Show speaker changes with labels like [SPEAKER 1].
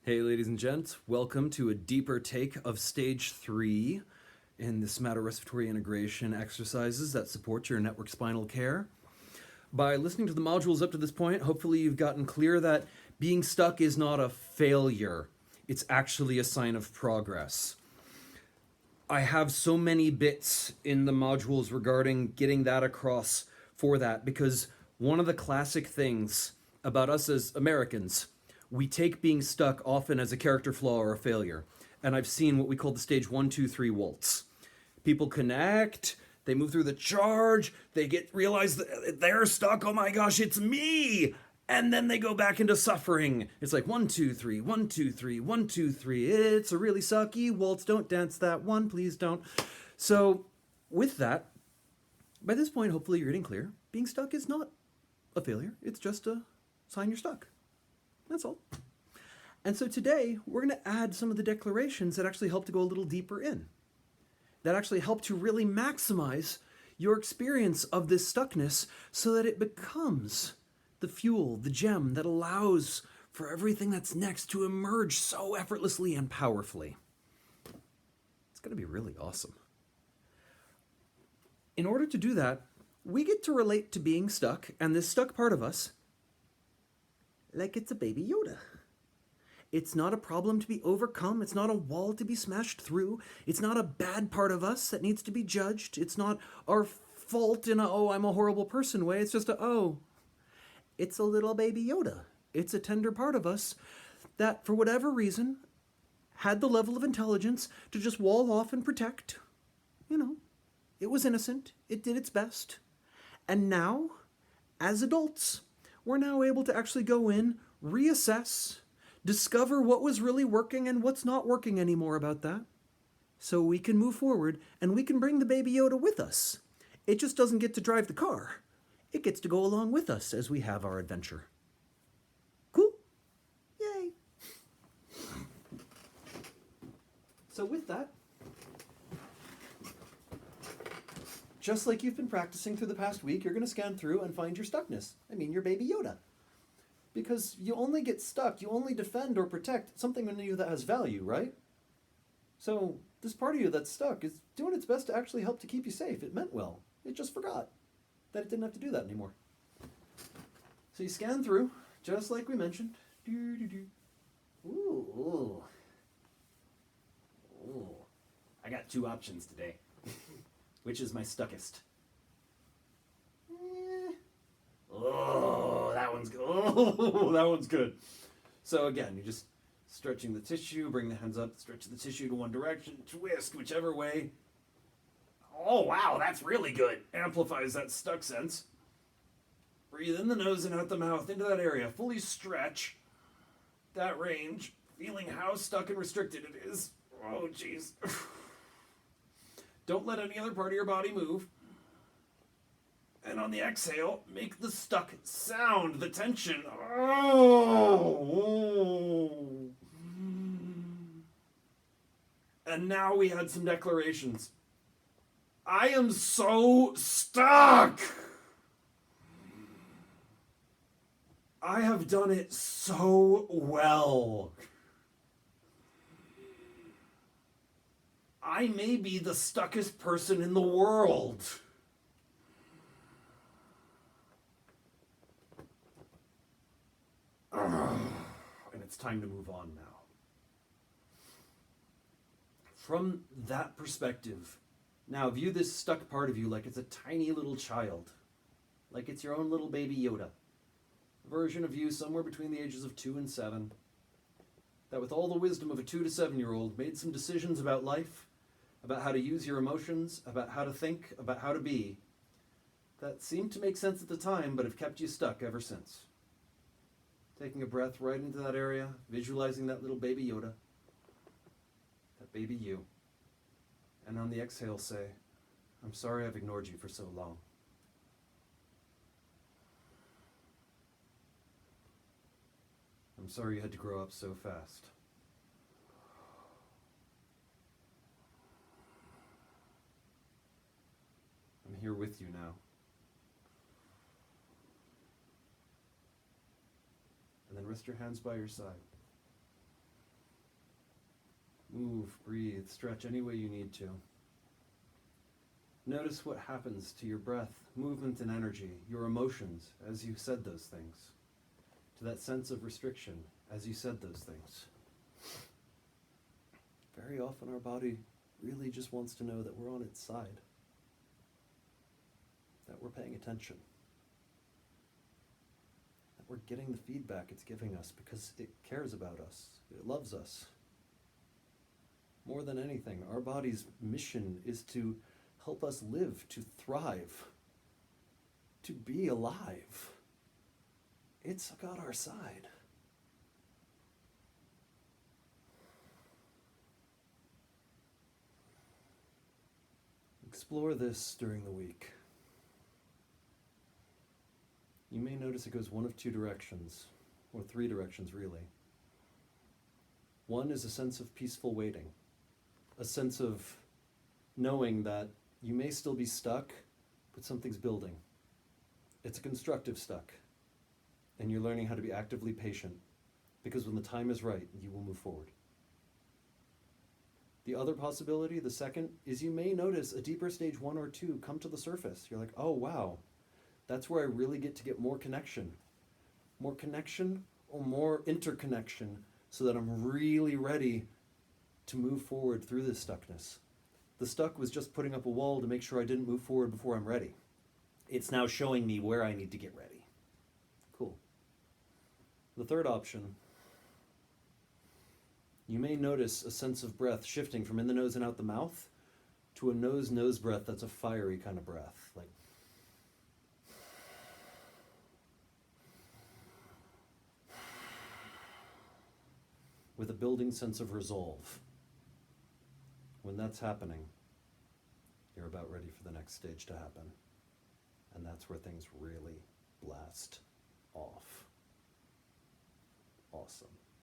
[SPEAKER 1] Hey, ladies and gents, welcome to a deeper take of stage 3 in the somatorespiratory integration exercises that support your network spinal care. By listening to the modules up to this point, hopefully you've gotten clear that being stuck is not a failure. It's actually a sign of progress. I have so many bits in the modules regarding getting that across for that, because one of the classic things about us as Americans, we take being stuck often as a character flaw or a failure. And I've seen what we call the stage 1, 2, 3 waltz. People connect, they move through the charge, they realize that they're stuck, oh my gosh, it's me! And then they go back into suffering. It's like 1, 2, 3, 1, 2, 3, 1, 2, 3. It's a really sucky waltz. Don't dance that one, please don't. So, with that, by this point, hopefully you're getting clear. Being stuck is not a failure. It's just a sign you're stuck. That's all. And so today, we're going to add some of the declarations that actually help to go a little deeper in. That actually help to really maximize your experience of this stuckness so that it becomes the fuel, the gem that allows for everything that's next to emerge so effortlessly and powerfully. It's going to be really awesome. In order to do that, we get to relate to being stuck and this stuck part of us like it's a baby Yoda. It's not a problem to be overcome. It's not a wall to be smashed through. It's not a bad part of us that needs to be judged. It's not our fault in a, oh, I'm a horrible person way. It's just a, oh, it's a little baby Yoda. It's a tender part of us that, for whatever reason, had the level of intelligence to just wall off and protect. You know, it was innocent. It did its best. And now, as adults, we're now able to actually go in, reassess, discover what was really working and what's not working anymore about that, so we can move forward and we can bring the baby Yoda with us. It just doesn't get to drive the car. It gets to go along with us as we have our adventure. Cool? Yay! So with that, just like you've been practicing through the past week, you're going to scan through and find your stuckness. I mean, your baby Yoda. Because you only get stuck, you only defend or protect something in you that has value, right? So this part of you that's stuck is doing its best to actually help to keep you safe. It meant well. It just forgot that it didn't have to do that anymore. So you scan through, just like we mentioned.
[SPEAKER 2] Ooh. I got two options today. Which is my stuckest? Oh, that one's good.
[SPEAKER 1] Oh, that one's good. So again, you're just stretching the tissue, bring the hands up, stretch the tissue to one direction, twist whichever way.
[SPEAKER 2] Oh, wow, that's really good.
[SPEAKER 1] Amplifies that stuck sense. Breathe in the nose and out the mouth into that area. Fully stretch that range, feeling how stuck and restricted it is. Oh, jeez. Don't let any other part of your body move. And on the exhale, make the stuck sound, the tension. Oh. And now we had some declarations. I am so stuck. I have done it so well. I may be the stuckest person in the world. And it's time to move on now. From that perspective, now view this stuck part of you like it's a tiny little child. Like it's your own little baby Yoda. A version of you somewhere between the ages of 2 and 7. That with all the wisdom of a 2 to 7-year-old made some decisions about life, about how to use your emotions, about how to think, about how to be, that seemed to make sense at the time, but have kept you stuck ever since. Taking a breath right into that area, visualizing that little baby Yoda, that baby you. And on the exhale say, I'm sorry I've ignored you for so long. I'm sorry you had to grow up so fast. I'm here with you now. And then rest your hands by your side. Move, breathe, stretch any way you need to. Notice what happens to your breath, movement and energy, your emotions as you said those things, to that sense of restriction as you said those things. Very often our body really just wants to know that we're on its side, that we're paying attention, that we're getting the feedback it's giving us because it cares about us, it loves us. More than anything, our body's mission is to help us live, to thrive, to be alive. It's got our side. Explore this during the week. You may notice it goes one of two directions, or three directions really. One is a sense of peaceful waiting, a sense of knowing that you may still be stuck, but something's building. It's a constructive stuck, and you're learning how to be actively patient, because when the time is right, you will move forward. The other possibility, the second, is you may notice a deeper stage 1 or 2 come to the surface. You're like, oh wow, that's where I really get to get more connection. More connection or more interconnection so that I'm really ready to move forward through this stuckness. The stuck was just putting up a wall to make sure I didn't move forward before I'm ready. It's now showing me where I need to get ready. Cool. The third option, you may notice a sense of breath shifting from in the nose and out the mouth to a nose-nose breath that's a fiery kind of breath. Like, with a building sense of resolve. When that's happening, you're about ready for the next stage to happen. And that's where things really blast off. Awesome.